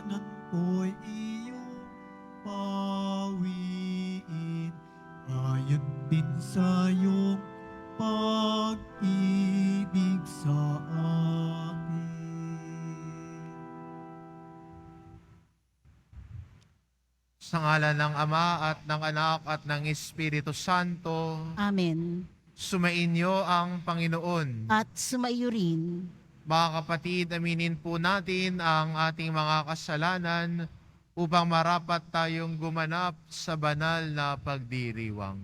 kasalanan ko'y iyong pawiin. Ayon din sa iyong pag-ibig sa akin. Sa ngalan ng Ama at ng Anak at ng Espiritu Santo, Amen. sumainyo ang Panginoon. At sumaiyo rin. Mga kapatid, aminin po natin ang ating mga kasalanan upang marapat tayong gumanap sa banal na pagdiriwang.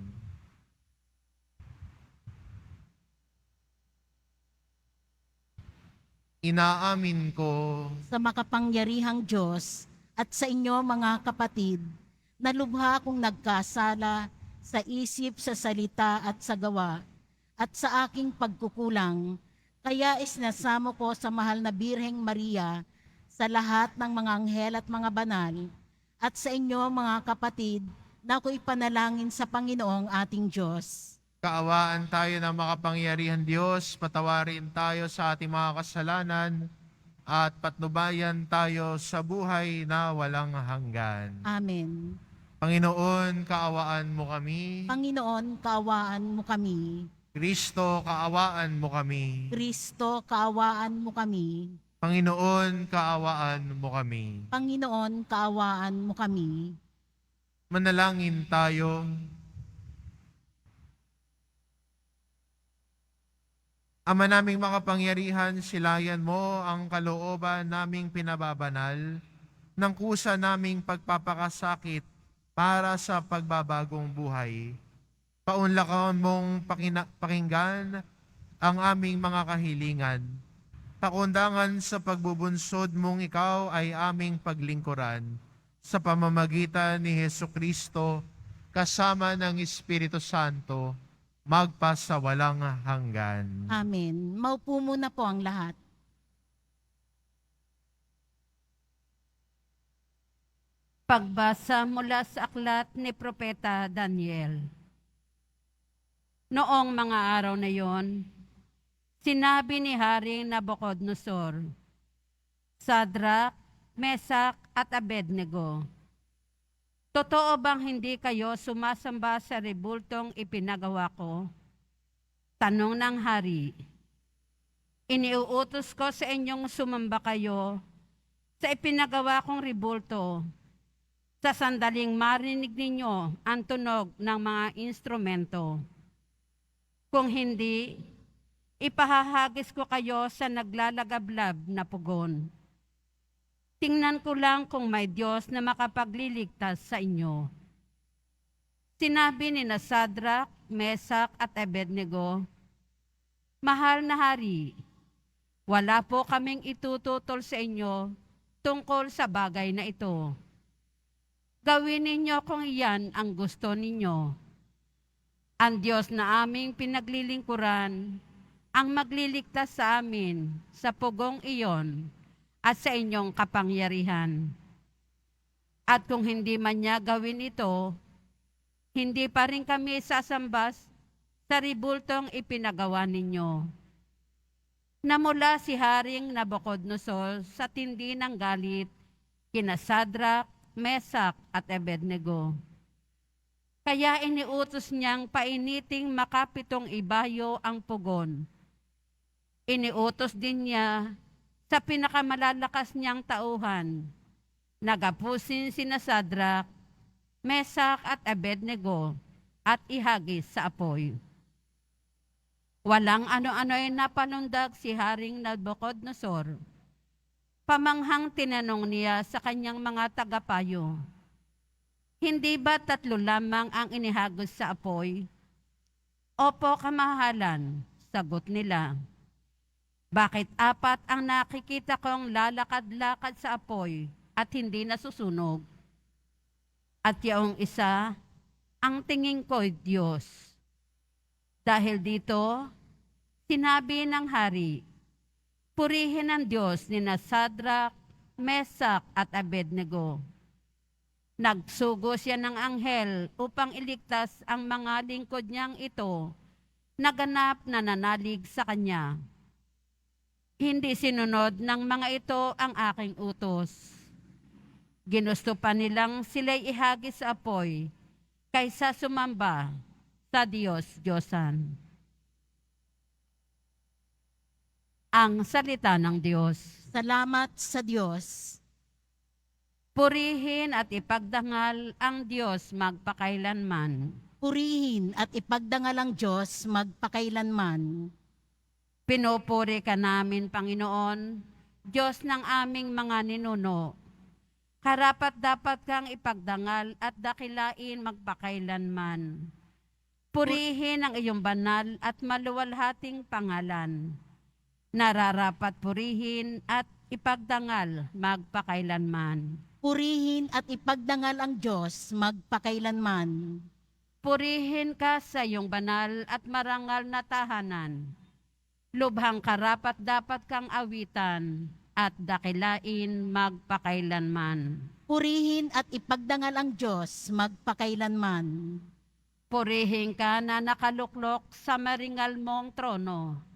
Inaamin ko Sa makapangyarihang Diyos at sa inyo mga kapatid, na lubha kong nagkasala sa isip, sa salita at sa gawa, at sa aking pagkukulang, kaya isinasamo ko sa mahal na Birheng Maria, sa lahat ng mga anghel at mga banal, at sa inyo mga kapatid, na ako'y panalangin sa Panginoong ating Diyos. kaawaan tayo ng makapangyarihan Diyos, patawarin tayo sa ating mga kasalanan, at patnubayan tayo sa buhay na walang hanggan. Amen. Panginoon, kaawaan mo kami. Panginoon, kaawaan mo kami. Kristo, kaawaan mo kami. Kristo, kaawaan mo kami. Panginoon, kaawaan mo kami. Panginoon, kaawaan mo kami. Manalangin tayo. Ama naming makapangyarihan, silayan mo ang kalooban naming pinababanal ng kusa naming pagpapakasakit para sa pagbabagong buhay. Paunlakan mong pakinggan ang aming mga kahilingan. Pakundangan sa pagbubunsod mong ikaw ay aming paglingkuran sa pamamagitan ni Hesukristo kasama ng Espiritu Santo magpasawalang hanggan. Amen. Maupo muna po ang lahat. Pagbasa mula sa aklat ni Propeta Daniel. Noong mga araw na yon, sinabi ni Haring Nabucodonosor, Sadrak, Mesak at Abednego, totoo bang hindi kayo sumasamba sa rebultong ipinagawa ko? Tanong ng hari. Iniuutos ko sa inyong sumamba kayo sa ipinagawa kong rebulto sa sandaling marinig ninyo ang tunog ng mga instrumento. Kung hindi, ipahahagis ko kayo sa naglalagablab na pugon. Tingnan ko lang kung may Diyos na makapagliligtas sa inyo. Sinabi ni Sadrak, Mesak at Abednego, Mahal na hari, wala po kaming itututol sa inyo tungkol sa bagay na ito. Gawin ninyo kung iyan ang gusto ninyo. Ang Diyos na aming pinaglilingkuran ang magliligtas sa amin sa pugong iyon at sa inyong kapangyarihan. At kung hindi man niya gawin ito, hindi pa rin kami sasambas sa ribultong ipinagawa ninyo. Namula si Haring Nabucodonosor sa tindi ng galit kina Sadrak, Mesak at Abednego. Kaya iniutos niyang painiting makapitong ibayo ang pugon. Iniutos din niya sa pinakamalalakas niyang tauhan, nagapusin sina Sadrak, Mesak at Abednego at ihagis sa apoy. Walang ano-ano'y napalundag si Haring Nabucodonosor. Pamanghang tinanong niya sa kanyang mga tagapayo, Hindi ba 3 lamang ang inihagos sa apoy? Opo, kamahalan, sagot nila. Bakit 4 ang nakikita kong lalakad-lakad sa apoy at hindi nasusunog? At yaong isa, ang tingin ko'y Diyos. Dahil dito, sinabi ng hari, purihin ang Diyos ni Sadrak, Mesak at Abednego. Nagsugo siya ng anghel upang iligtas ang mga lingkod niyang ito, naganap na nanalig sa kanya. Hindi sinunod ng mga ito ang aking utos. Ginusto pa nilang sila'y ihagis sa apoy kaysa sumamba sa Diyos-Diyosan. Ang salita ng Diyos. Salamat sa Diyos. Purihin at ipagdangal ang Diyos magpakailanman. Purihin at ipagdangal ang Diyos magpakailanman. Pinupuri ka namin, Panginoon, Diyos ng aming mga ninuno. Karapat dapat kang ipagdangal at dakilain magpakailanman. Purihin ang iyong banal at maluwalhating pangalan. Nararapat purihin at ipagdangal magpakailanman. Purihin at ipagdangal ang Diyos magpakailanman. Purihin ka sa iyong banal at marangal na tahanan. Lubhang karapat dapat kang awitan at dakilain magpakailanman. Purihin at ipagdangal ang Diyos magpakailanman. Purihin ka na nakaluklok sa maringal mong trono.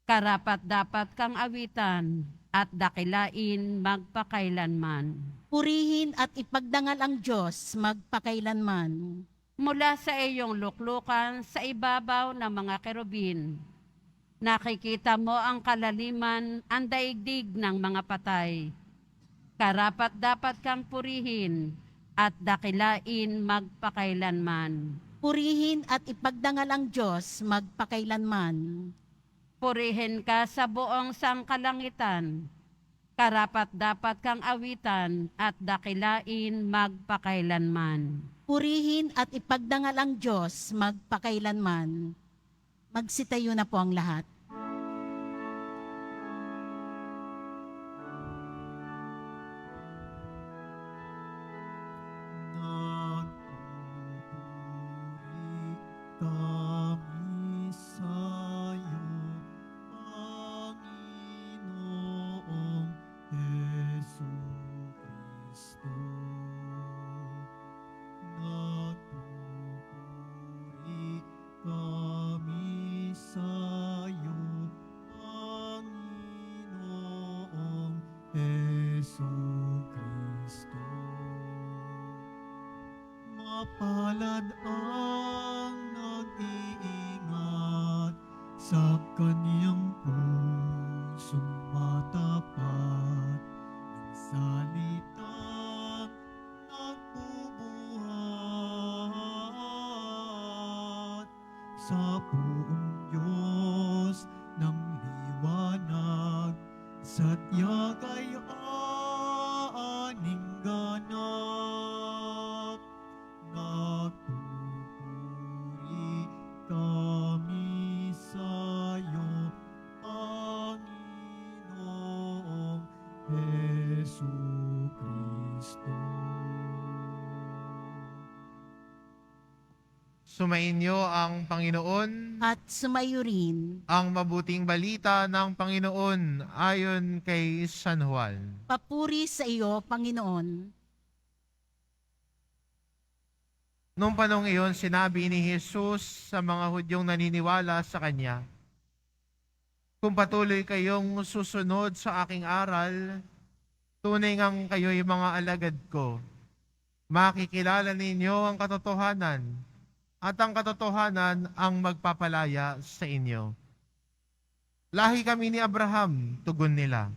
Karapat dapat kang awitan at dakilain magpakailanman. Purihin at ipagdangal ang Diyos magpakailanman. Mula sa iyong luklukan sa ibabaw ng mga kerubin, nakikita mo ang kalaliman, ang daigdig ng mga patay. Karapat dapat kang purihin at dakilain magpakailanman. Purihin at ipagdangal ang Diyos magpakailanman. Purihin ka sa buong sangkalangitan. Karapat dapat kang awitan at dakilain magpakailanman. Purihin at ipagdangal ang Diyos magpakailanman. Magsitayo na po ang lahat. Nagpupuri kami sa'yo, Panginoong Jesucristo. Nagpupuri kami sa'yo, Panginoong Jesucristo. Mapalad ang nag-iingat sa kaniyang pusong matapat ng salitang nagbubuhat sa buong Diyos ng liwanag sa tiyag ay aaning ganap. Nagpupuri kami sa'yo, Panginoong Jesucristo. Sumainyo ang Panginoon, At sumayo rin, ang mabuting balita ng Panginoon ayon kay San Juan. papuri sa iyo, Panginoon. Noong panong iyon, sinabi ni Jesus sa mga Hudyong naniniwala sa Kanya, "Kung patuloy kayong susunod sa aking aral, tunay ngang kayo'y mga alagad ko. Makikilala ninyo ang katotohanan, at ang katotohanan ang magpapalaya sa inyo." Lahi kami ni Abraham, tugon nila,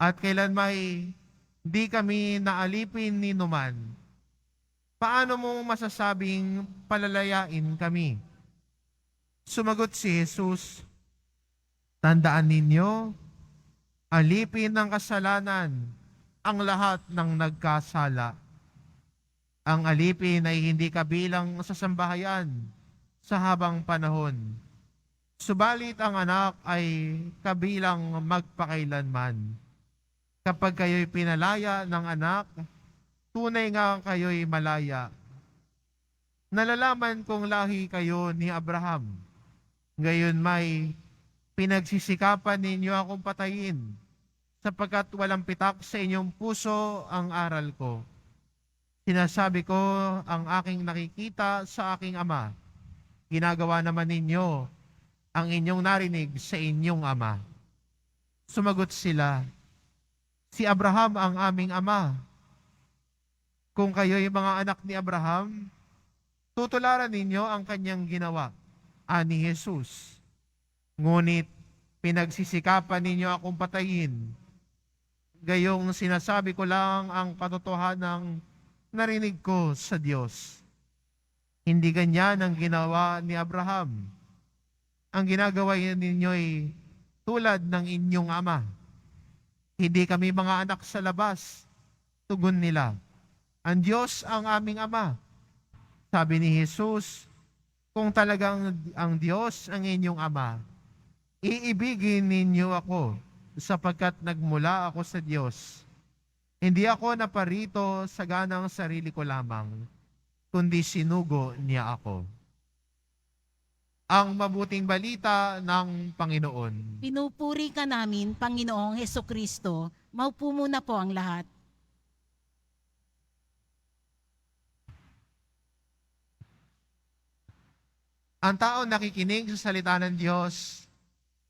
at kailanmay di kami naalipin ni numan. Paano mo masasabing palalayain kami? Sumagot si Jesus, "Tandaan ninyo, alipin ng kasalanan ang lahat ng nagkasala. Ang alipin ay hindi kabilang sa sambahayan sa habang panahon. Subalit ang anak ay kabilang magpakailanman. Kapag kayo'y pinalaya ng anak, tunay nga kayo'y malaya. Nalalaman kong lahi kayo ni Abraham. Gayon may pinagsisikapan ninyo akong patayin, sapagkat walang pitak sa inyong puso ang aral ko. Sinasabi ko ang aking nakikita sa aking ama. Ginagawa naman ninyo ang inyong narinig sa inyong ama." Sumagot sila, "Si Abraham ang aming ama." Kung kayo'y mga anak ni Abraham, tutularan ninyo ang kanyang ginawa, ani Jesus. Ngunit pinagsisikapan ninyo akong patayin. Gayong sinasabi ko lang ang katotohanang narinig ko sa Diyos. Hindi ganyan ang ginawa ni Abraham. Ang ginagawa ninyo'y tulad ng inyong ama. Hindi kami mga anak sa labas, tugon nila. Ang Diyos ang aming ama. Sabi ni Jesus, kung talagang ang Diyos ang inyong ama, iibigin ninyo ako sapagkat nagmula ako sa Diyos. Hindi ako naparito sa ganang sarili ko lamang, kundi sinugo niya ako. Ang mabuting balita ng Panginoon. Pinupuri ka namin, Panginoong Hesukristo. Maupo muna po ang lahat. Ang tao nakikinig sa salita ng Diyos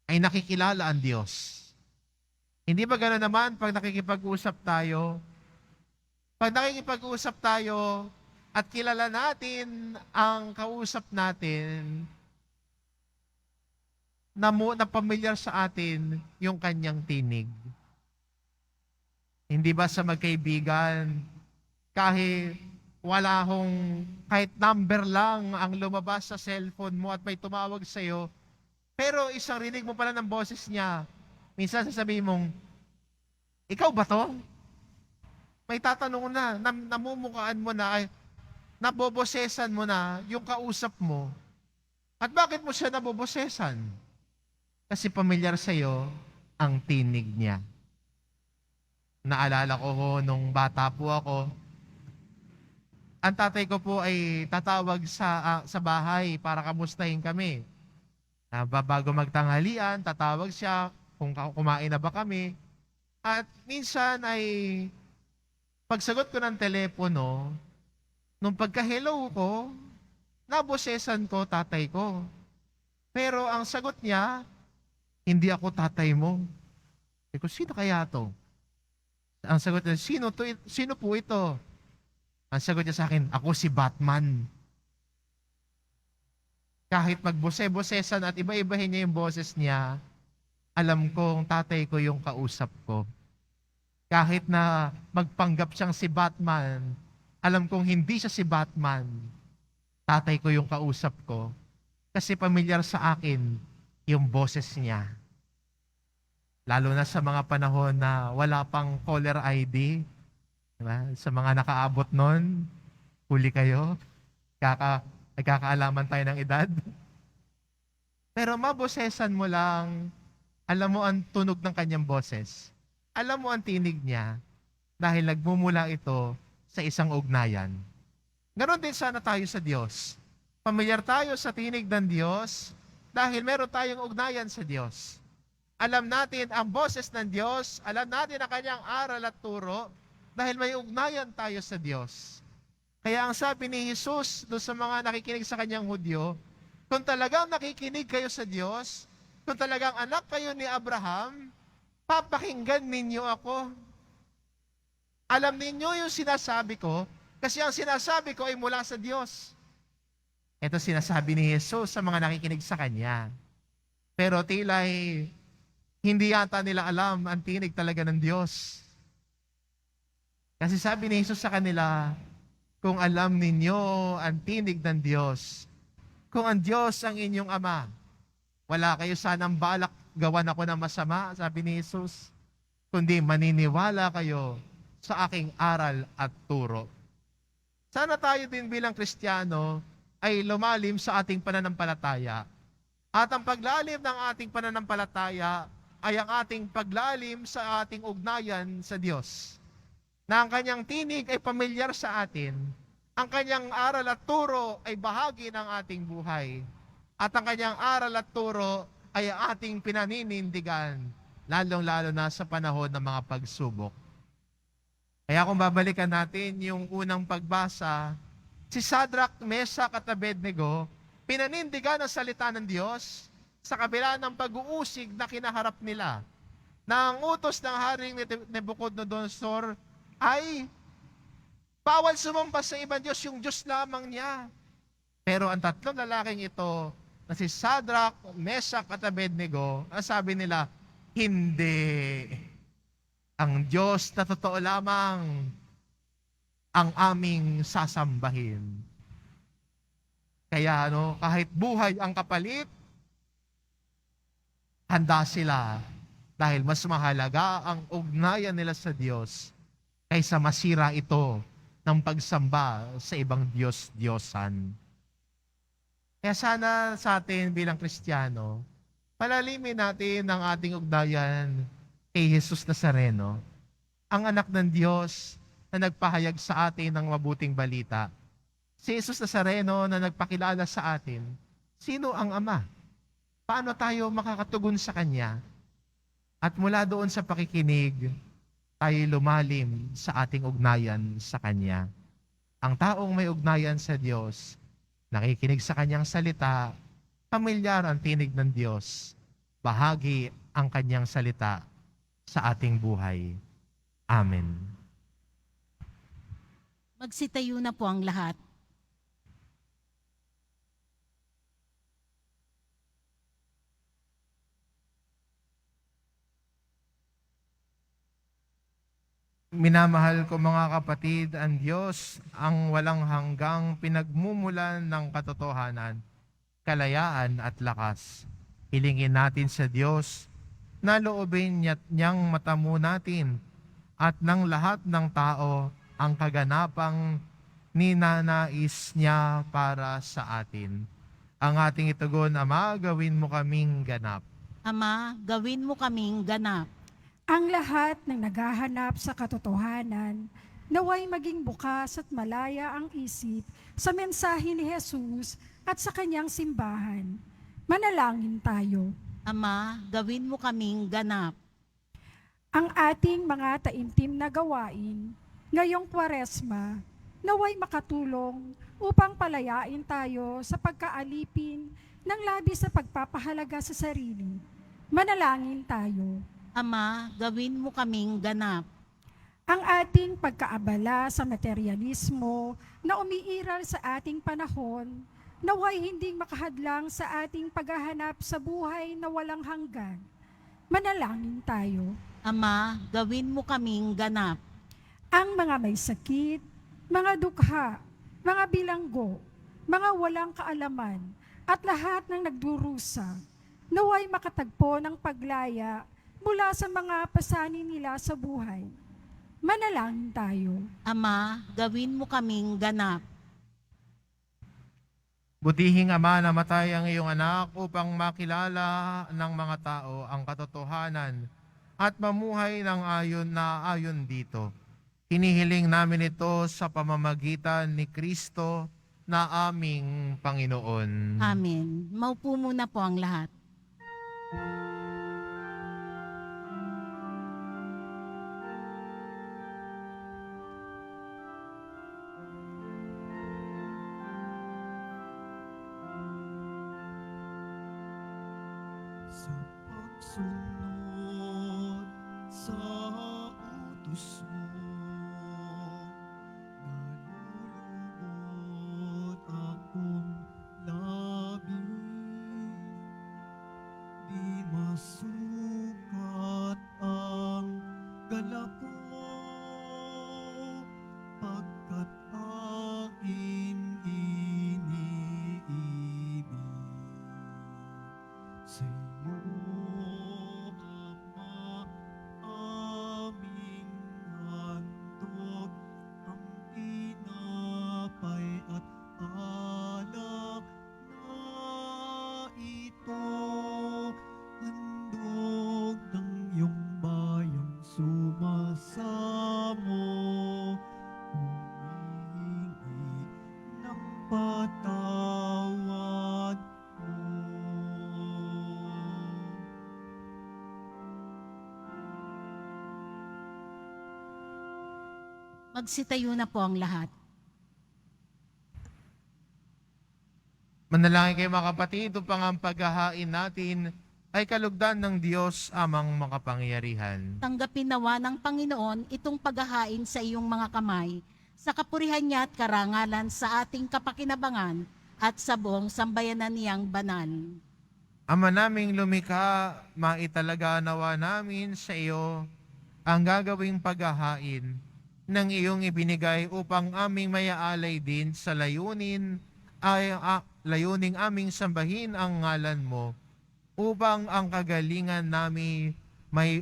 ay nakikilala ang Diyos. Hindi ba gano'n naman pag nakikipag-usap tayo? Pag nakikipag-usap tayo at kilala natin ang kausap natin, na pamilyar sa atin yung kanyang tinig. Hindi ba sa magkaibigan, kahit kahit number lang ang lumabas sa cellphone mo at may tumawag sa'yo, pero isang rinig mo pala ng boses niya, minsan sasabihin mong, ikaw ba to? May tatanong na, namumukaan mo na, nabobosesan mo na yung kausap mo. At bakit mo siya nabobosesan? Kasi pamilyar sa'yo ang tinig niya. Naalala ko nung bata po ako, ang tatay ko po ay tatawag sa bahay para kamustahin kami. Bago magtanghalian, tatawag siya kung kumain na ba kami. At minsan ay pagsagot ko ng telepono, nung pagka-hello ko, nabosesan ko tatay ko. Pero ang sagot niya, hindi ako tatay mo. Sabi ko, sino kaya to? Ang sagot niya, sino po ito? Ang sagot niya sa akin, ako si Batman. Kahit magbose-bosesan at iba-ibahin niya yung boses niya, alam kong tatay ko yung kausap ko. Kahit na magpanggap siyang si Batman, alam kong hindi siya si Batman. Tatay ko yung kausap ko. Kasi pamilyar sa akin yung boses niya. Lalo na sa mga panahon na wala pang caller ID, diba? Sa mga nakaabot nun, huli kayo. Nagkakaalaman tayo ng edad. Pero mabosesan mo lang, alam mo ang tunog ng kanyang boses. Alam mo ang tinig niya dahil nagmumula ito sa isang ugnayan. Ganon din sana tayo sa Diyos. Pamilyar tayo sa tinig ng Diyos dahil meron tayong ugnayan sa Diyos. Alam natin ang boses ng Diyos, alam natin ang kanyang aral at turo, dahil may ugnayan tayo sa Diyos. Kaya ang sabi ni Jesus doon sa mga nakikinig sa kanyang Hudyo, kung talagang nakikinig kayo sa Diyos, kung talagang anak kayo ni Abraham, papakinggan ninyo ako. Alam ninyo yung sinasabi ko, kasi ang sinasabi ko ay mula sa Diyos. Ito sinasabi ni Jesus sa mga nakikinig sa Kanya. Pero tila'y hindi yata nila alam ang tinig talaga ng Diyos. Kasi sabi ni Jesus sa kanila, kung alam ninyo ang tinig ng Diyos, kung ang Diyos ang inyong Ama, wala kayo sanang balak gawan ako ng masama, sabi ni Jesus, kundi maniniwala kayo sa aking aral at turo. Sana tayo din bilang Kristiyano ay lumalim sa ating pananampalataya. At ang paglalim ng ating pananampalataya ay ang ating paglalim sa ating ugnayan sa Diyos. Na ang kanyang tinig ay pamilyar sa atin, ang kanyang aral at turo ay bahagi ng ating buhay, at ang kanyang aral at turo ay ating pinaninindigan, lalong-lalo na sa panahon ng mga pagsubok. Kaya kung babalikan natin yung unang pagbasa, si Shadrach, Meshach at Abednego, pinanindigan ang salita ng Diyos sa kabila ng pag-uusig na kinaharap nila, na ang utos ng Haring Nebuchadnezzar ay Bawal sumamba sa ibang Diyos, yung Diyos lamang niya. Pero ang tatlong lalaking ito, na si Shadrach, Meshach at Abednego, ang sabi nila, hindi. Ang Diyos na totoo lamang ang aming sasambahin. Kaya kahit buhay ang kapalit, handa sila dahil mas mahalaga ang ugnayan nila sa Diyos kaysa masira ito ng pagsamba sa ibang Diyos-Diyosan. Kaya sana sa atin bilang Kristiyano, palalimin natin ang ating ugnayan kay Jesus Nazareno, ang anak ng Diyos na nagpahayag sa atin ng mabuting balita. Si Jesus Nazareno na nagpakilala sa atin, sino ang Ama? Paano tayo makakatugon sa Kanya? At mula doon sa pakikinig, tayo lumalim sa ating ugnayan sa Kanya. Ang taong may ugnayan sa Diyos, nakikinig sa Kanyang salita, pamilyar ang tinig ng Diyos, bahagi ang Kanyang salita sa ating buhay. Amen. Magsitayo na po ang lahat. Minamahal ko mga kapatid, ang Diyos ang walang hanggang pinagmumulan ng katotohanan, kalayaan at lakas. Hilingin natin sa Diyos na loobin niyang matamo natin at ng lahat ng tao ang kaganapang ninanais niya para sa atin. Ang ating itugon, Ama, gawin mo kaming ganap. Ama, gawin mo kaming ganap. Ang lahat ng naghahanap sa katotohanan, naway maging bukas at malaya ang isip sa mensahe ni Jesus at sa kanyang simbahan. Manalangin tayo. Ama, gawin mo kaming ganap. Ang ating mga taimtim na gawain ngayong Kwaresma, naway makatulong upang palayain tayo sa pagkaalipin ng labis na pagpapahalaga sa sarili. Manalangin tayo. Ama, gawin mo kaming ganap. Ang ating pagkaabala sa materialismo na umiiral sa ating panahon, naway hindi makahadlang sa ating paghahanap sa buhay na walang hanggan. Manalangin tayo. Ama, gawin mo kaming ganap. Ang mga may sakit, mga dukha, mga bilanggo, mga walang kaalaman, at lahat ng nagdurusa, naway makatagpo ng paglaya mula sa mga pasanin nila sa buhay. Manalangin tayo. Ama, gawin mo kaming ganap. Butihing Ama, namatay ang iyong anak upang makilala ng mga tao ang katotohanan at mamuhay ng ayon dito. Hinihiling namin ito sa pamamagitan ni Kristo na aming Panginoon. Amen. Maupo muna po ang lahat. Sa pagsunod sa utos mo, nalulugod akong labis. Di masukat ang galak ko, pagkat aking iniibig. Sa iyo, Ama, aming handog ang tinapay at alak na ito. Handog ng iyong bayang sumasamo, humihingi ng patawad mo. Magsitayo na po ang lahat. Manalangin kayo mga kapatid upang ang paghahain natin ay kalugdan ng Diyos amang makapangyarihan. Tanggapin nawa ng Panginoon itong paghahain sa iyong mga kamay sa kapurihan niya at karangalan sa ating kapakinabangan at sa buong sambayanan niyang banal. Ama naming lumikha, maitalaga nawa namin sa iyo ang gagawing paghahain ng iyong ibinigay upang aming mayaalay din sa layuning aming sambahin ang ngalan mo, upang ang kagalingan namin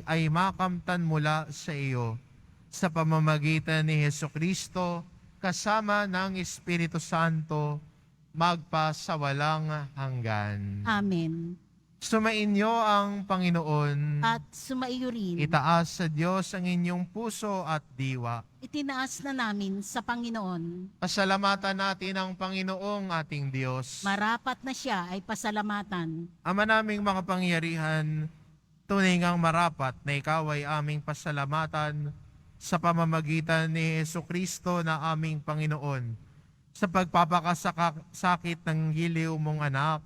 ay makamtan mula sa iyo sa pamamagitan ni Hesukristo kasama ng Espiritu Santo magpa sa walang hanggan. Amen. Sumainyo ang Panginoon. At sumaiyo rin, Itaas sa Diyos ang inyong puso at diwa. itinaas na namin sa Panginoon. Pasalamatan natin ang Panginoong ating Diyos. Marapat na siya ay pasalamatan. Ama naming makapangyarihan, tunay ngang marapat na ikaw ay aming pasalamatan sa pamamagitan ni Hesukristo na aming Panginoon, sa pagpapakasakit ng giliw mong anak,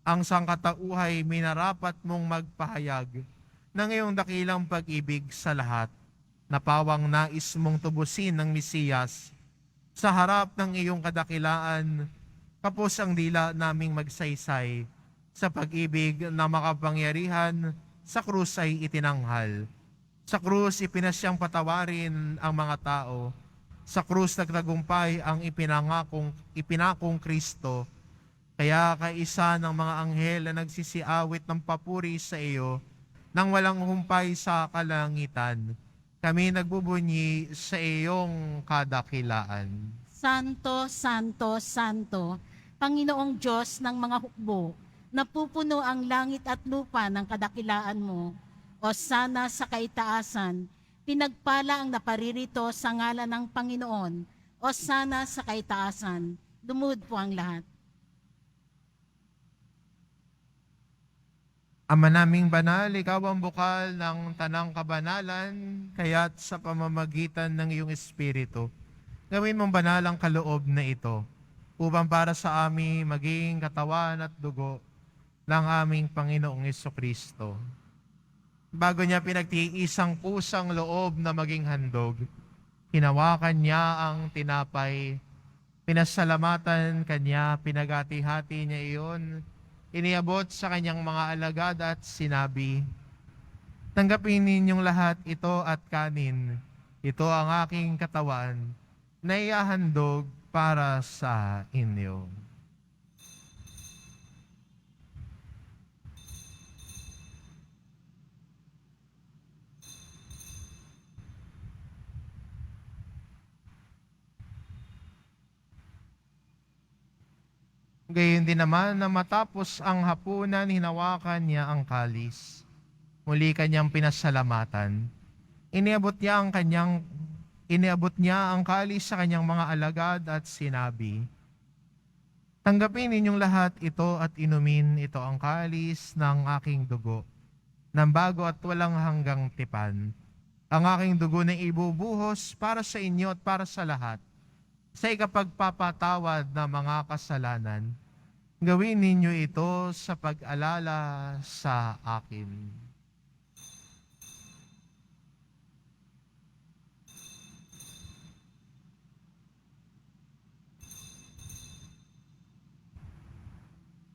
ang sangkatauhay minarapat mong magpahayag ng iyong dakilang pag-ibig sa lahat, na pawang nais mong tubusin ng Mesiyas. Sa harap ng iyong kadakilaan, kapos ang dila naming magsaysay, sa pag-ibig na makapangyarihan, sa krus ay itinanghal. Sa krus ipinasyang patawarin ang mga tao. Sa krus nagtagumpay ang ipinakong Kristo. Kaya kaisa ng mga anghel na nagsisiawit ng papuri sa iyo, nang walang humpay sa kalangitan, kami nagbubunyi sa iyong kadakilaan. Santo, Santo, Santo, Panginoong Diyos ng mga hukbo, napupuno ang langit at lupa ng kadakilaan mo. O sana sa kaitaasan, pinagpala ang naparirito sa ngalan ng Panginoon. O sana sa kaitaasan, lumuhod po ang lahat. Ama naming banal, ikaw ang bukal ng tanang kabanalan, kaya't sa pamamagitan ng iyong Espiritu, gawin mong banal ang kaloob na ito, upang para sa amin maging katawan at dugo ng aming Panginoong Hesukristo. Bago niya pinagtiisang pusang loob na maging handog, hinawakan niya ang tinapay, pinasalamatan kanya, pinagati-hati niya iyon, iniabot sa kanyang mga alagad at sinabi, "Tanggapin ninyong lahat ito at kanin. Ito ang aking katawan na iahandog para sa inyo." Gayon din naman na matapos ang hapunan, hinawakan niya ang kalis. Muli kanyang pinasalamatan. Iniabot niya ang kalis sa kanyang mga alagad at sinabi, "Tanggapin ninyong lahat ito at inumin, ito ang kalis ng aking dugo, ng bago at walang hanggang tipan. Ang aking dugo na ibubuhos para sa inyo at para sa lahat, sa ikapagpapatawad ng mga kasalanan. Gawin ninyo ito sa pag-alala sa akin."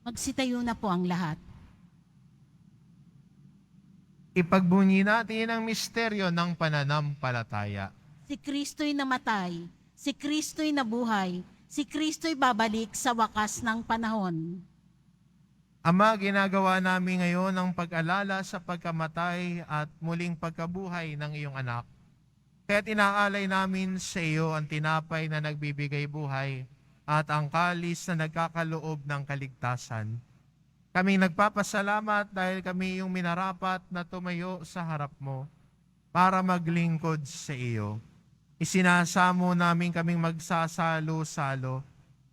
Magsitayo na po ang lahat. Ipagbunyi natin ang misteryo ng pananampalataya. Si Kristo'y namatay, si Kristo'y nabuhay, si Kristo'y babalik sa wakas ng panahon. Ama, ginagawa namin ngayon ang pag-alala sa pagkamatay at muling pagkabuhay ng iyong anak. Kaya't inaalay namin sa iyo ang tinapay na nagbibigay buhay at ang kalis na nagkakaloob ng kaligtasan. Kami nagpapasalamat dahil kami iyong minarapat na tumayo sa harap mo para maglingkod sa iyo. Isinasamo namin kaming magsasalo-salo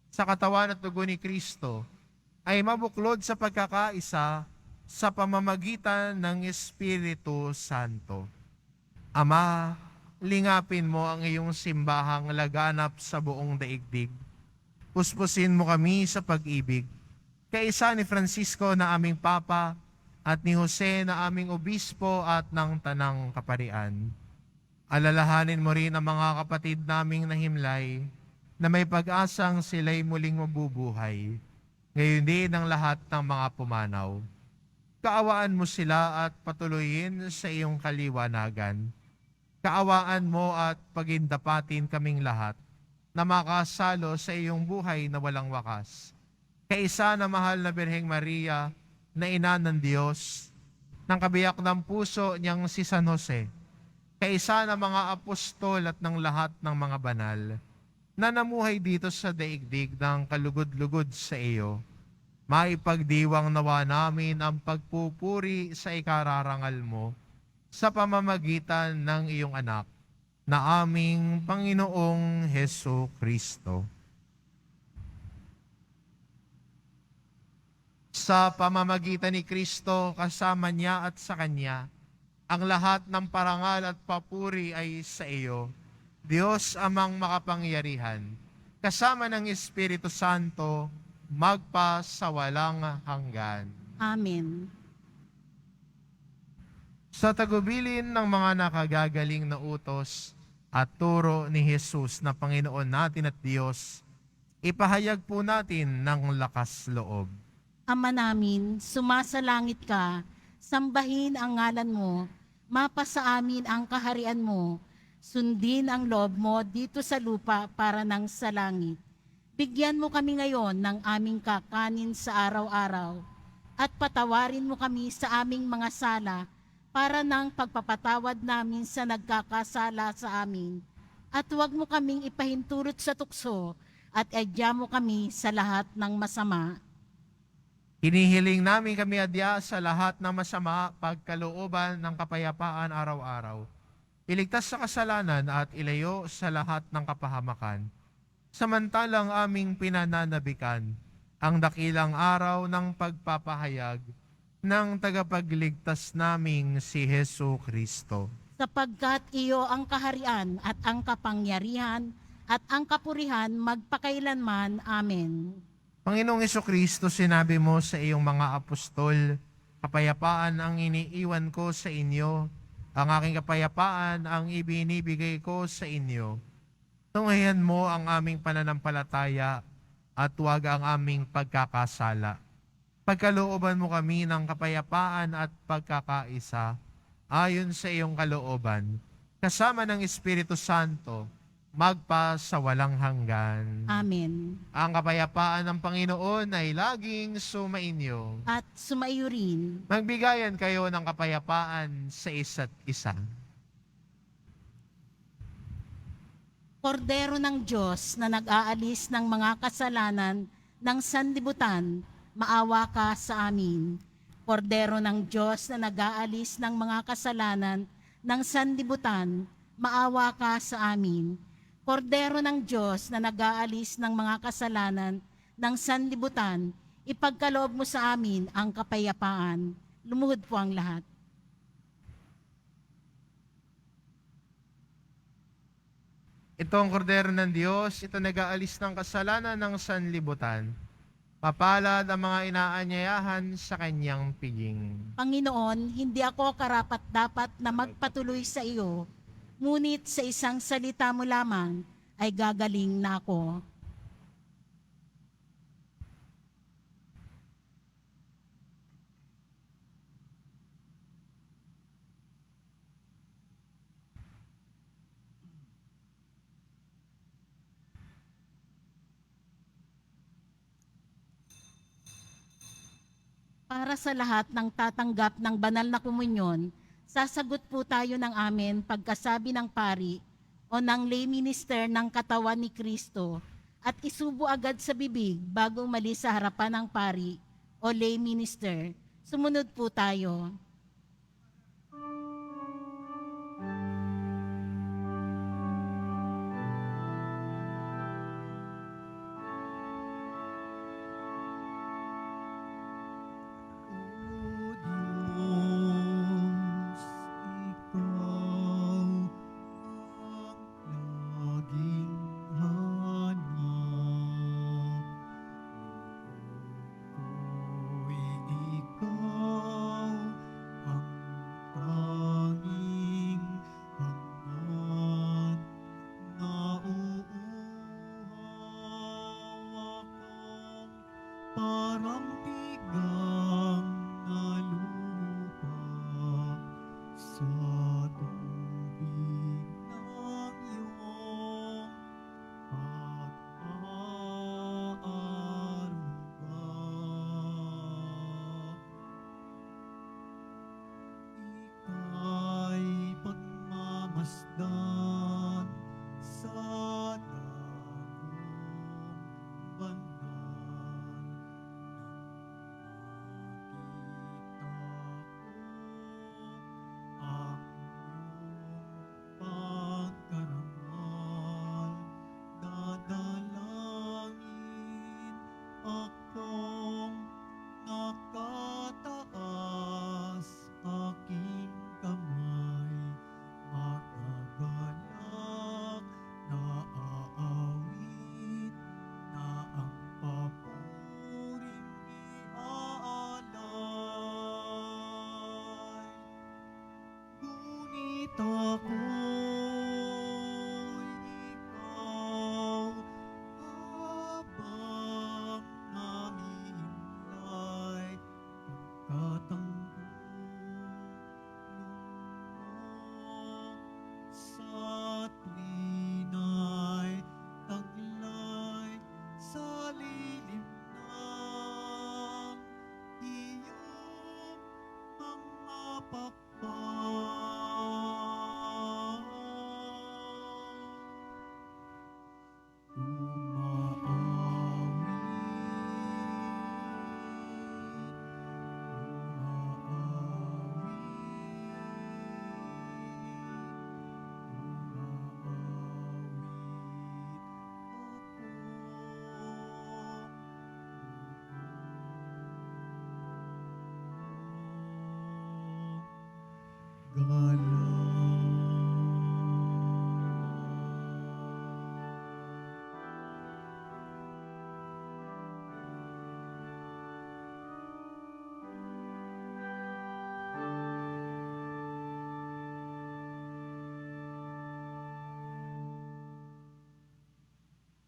sa katawan at dugo ni Kristo ay mabuklod sa pagkakaisa sa pamamagitan ng Espiritu Santo. Ama, lingapin mo ang iyong simbahang laganap sa buong daigdig. Puspusin mo kami sa pag-ibig, kaisa ni Francisco na aming Papa at ni Jose na aming Obispo at ng Tanang Kaparian. Alalahanin mo rin ang mga kapatid naming nahimlay na may pag-asang sila'y muling mabubuhay. Ngayon din ang lahat ng mga pumanaw. Kaawaan mo sila at patuloyin sa iyong kaliwanagan. Kaawaan mo at pagindapatin kaming lahat na makasalo sa iyong buhay na walang wakas. Kaisa na mahal na Birheng Maria, na ina ng Diyos, ng kabiyak ng puso niyang si San Jose, kaisa ng mga apostol at ng lahat ng mga banal, na namuhay dito sa daigdig ng kalugod-lugod sa iyo, maipagdiwang nawa namin ang pagpupuri sa ikararangal mo sa pamamagitan ng iyong anak, na aming Panginoong Heso Kristo. Sa pamamagitan ni Kristo, kasama niya at sa Kanya, ang lahat ng parangal at papuri ay sa iyo, Diyos amang makapangyarihan, kasama ng Espiritu Santo, magpa sa walang hanggan. Amen. Sa tagubilin ng mga nakagagaling na utos at turo ni Jesus na Panginoon natin at Diyos, ipahayag po natin ng lakas loob. Ama namin, sumasalangit ka, sambahin ang ngalan mo, mapasa amin ang kaharian mo, sundin ang loob mo dito sa lupa para nang sa langit. Bigyan mo kami ngayon ng aming kakanin sa araw-araw, at patawarin mo kami sa aming mga sala, para nang pagpapatawad namin sa nagkakasala sa amin. At huwag mo kaming ipahintulot sa tukso, at adya mo kami sa lahat ng masama. Hinihiling namin kami adya sa lahat ng masama, pagkalooban ng kapayapaan araw-araw. Iligtas sa kasalanan at ilayo sa lahat ng kapahamakan. Samantalang aming pinananabikan ang dakilang araw ng pagpapahayag ng tagapagligtas naming si Heso Kristo. Sapagkat iyo ang kaharian at ang kapangyarihan at ang kapurihan magpakailanman. Amen. Panginoong Hesukristo, sinabi mo sa iyong mga apostol, kapayapaan ang iniiwan ko sa inyo, ang aking kapayapaan ang ibinibigay ko sa inyo. Tunghayan mo ang aming pananampalataya at huwag ang aming pagkakasala. Pagkalooban mo kami ng kapayapaan at pagkakaisa, ayon sa iyong kalooban, kasama ng Espiritu Santo, magpa sa walang hanggan. Amen. Ang kapayapaan ng Panginoon ay laging sumainyo. At sumaiyo rin. Magbigayan kayo ng kapayapaan sa isa't isa. Kordero ng Diyos na nag-aalis ng mga kasalanan ng sanlibutan, maawa ka sa amin. Kordero ng Diyos na nag-aalis ng mga kasalanan ng sanlibutan, maawa ka sa amin. Kordero ng Diyos na nag-aalis ng mga kasalanan ng sanlibutan, ipagkaloob mo sa amin ang kapayapaan. Lumuhod po ang lahat. Ito ang kordero ng Diyos, ito nag-aalis ng kasalanan ng sanlibutan. Mapalad ang mga inaanyayahan sa kanyang piging. Panginoon, hindi ako karapat-dapat na magpatuloy sa iyo, ngunit sa isang salita mo lamang ay gagaling na ako. Para sa lahat ng tatanggap ng banal na komunyon, sasagot po tayo ng amen pagkasabi ng pari o ng lay minister ng katawan ni Kristo at isubo agad sa bibig bago umalis sa harapan ng pari o lay minister. Sumunod po tayo. O Diyos, Ikaw ang laging hanap. Ako'y Ikaw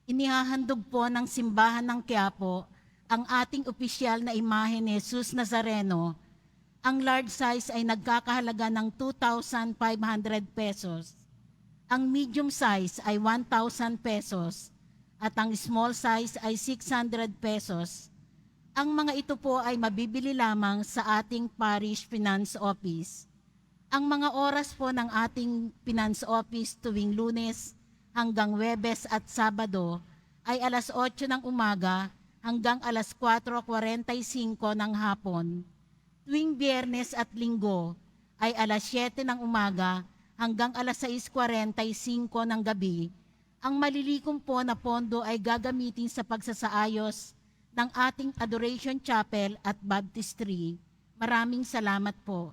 Inihahandog po ng simbahan ng Quiapo ang ating opisyal na imahe ni Jesus Nazareno. Ang large size ay nagkakahalaga ng 2,500 pesos. Ang medium size ay 1,000 pesos at ang small size ay 600 pesos. Ang mga ito po ay mabibili lamang sa ating Parish Finance Office. Ang mga oras po ng ating Finance Office tuwing Lunes hanggang Huwebes at Sabado ay alas 8 ng umaga hanggang alas 4:45 ng hapon. Tuwing Biyernes at Linggo ay alas 7 ng umaga hanggang alas 6:45 ng gabi. Ang malilikom po na pondo ay gagamitin sa pagsasaayos ng ating Adoration Chapel at Baptistry. Maraming salamat po.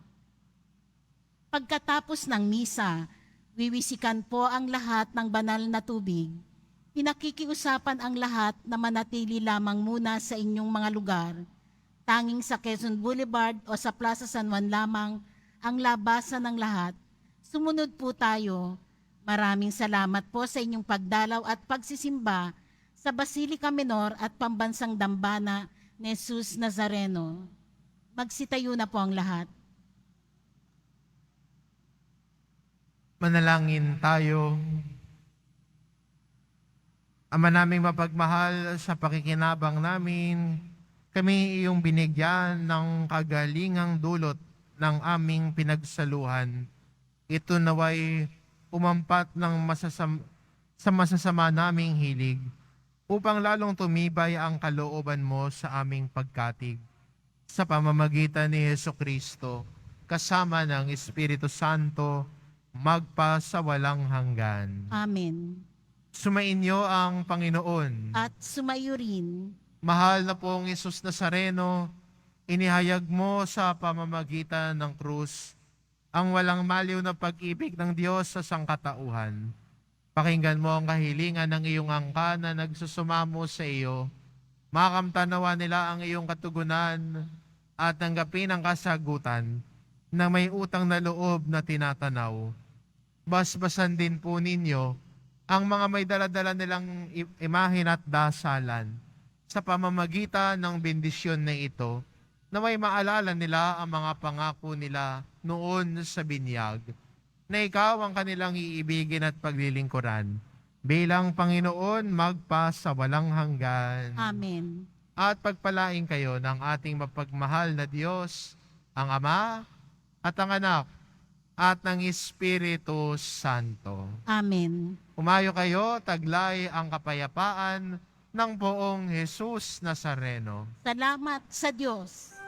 Pagkatapos ng misa, wiwisikan po ang lahat ng banal na tubig. Pinakikiusapan ang lahat na manatili lamang muna sa inyong mga lugar. Tanging sa Quezon Boulevard o sa Plaza San Juan lamang ang labasan ng lahat. Sumunod po tayo. Maraming salamat po sa inyong pagdalaw at pagsisimba sa Basilica Menor at Pambansang Dambana ni Jesus Nazareno. Magsitayo na po ang lahat. Manalangin tayo. Ama naming mapagmahal, sa pakikinabang namin, kami iyong binigyan ng kagalingang dulot ng aming pinagsaluhan. Ito naway umampat ng sa masasama naming hilig, upang lalong tumibay ang kalooban mo sa aming pagkatig. Sa pamamagitan ni Jesucristo, kasama ng Espiritu Santo, magpa sa walang hanggan. Amen. Sumainyo ang Panginoon. At sumayo rin. Mahal na pong Jesus Nazareno, inihayag mo sa pamamagitan ng krus ang walang maliw na pag-ibig ng Diyos sa sangkatauhan. Pakinggan mo ang kahilingan ng iyong angka na nagsusumamo sa iyo. Makamtanawa nila ang iyong katugunan at tanggapin ang kasagutan na may utang na loob na tinatanaw. Basbasan din po ninyo ang mga may daladala nilang imahin at dasalan sa pamamagitan ng bendisyon na ito, na may maalala nila ang mga pangako nila noon sa binyag, na ikaw ang kanilang iibigin at paglilingkuran bilang Panginoon magpa sa walang hanggan. Amen. At pagpalain kayo ng ating mapagmahal na Diyos, ang Ama at ang Anak at ng Espiritu Santo. Amen. Umayo kayo, taglay ang kapayapaan ng poong Jesus Nazareno. Salamat sa Diyos.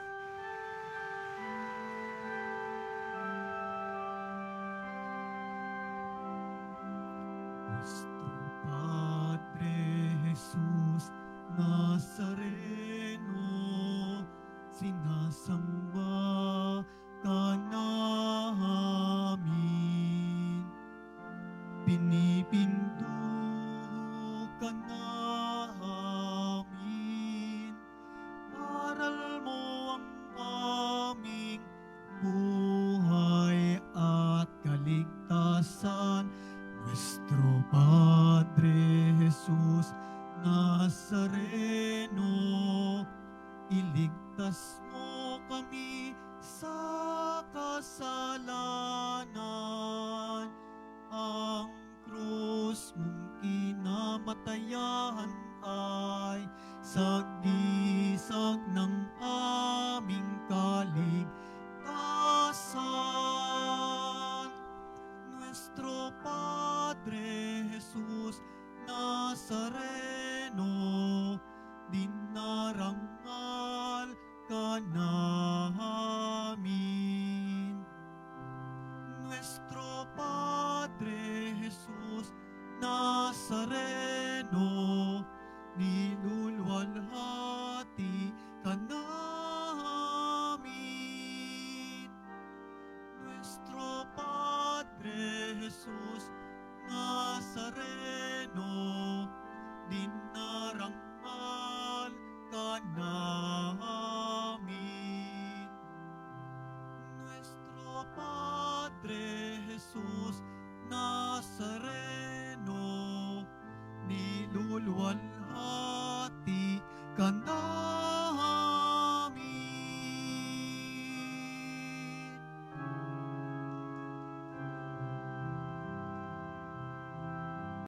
Nuestro Padre Jesus Nazareno, sinasamba ka namin, pinipinto ka namin, aral mo ang aming buhay at kaligtasan. Nuestro Padre Jesus Nazareno, iligtas mo kami sa kasalanan. Ang krus mong kinamatayan ay sagdisag ng aming kaligtasan. Nuestro Padre Jesus Nazareno,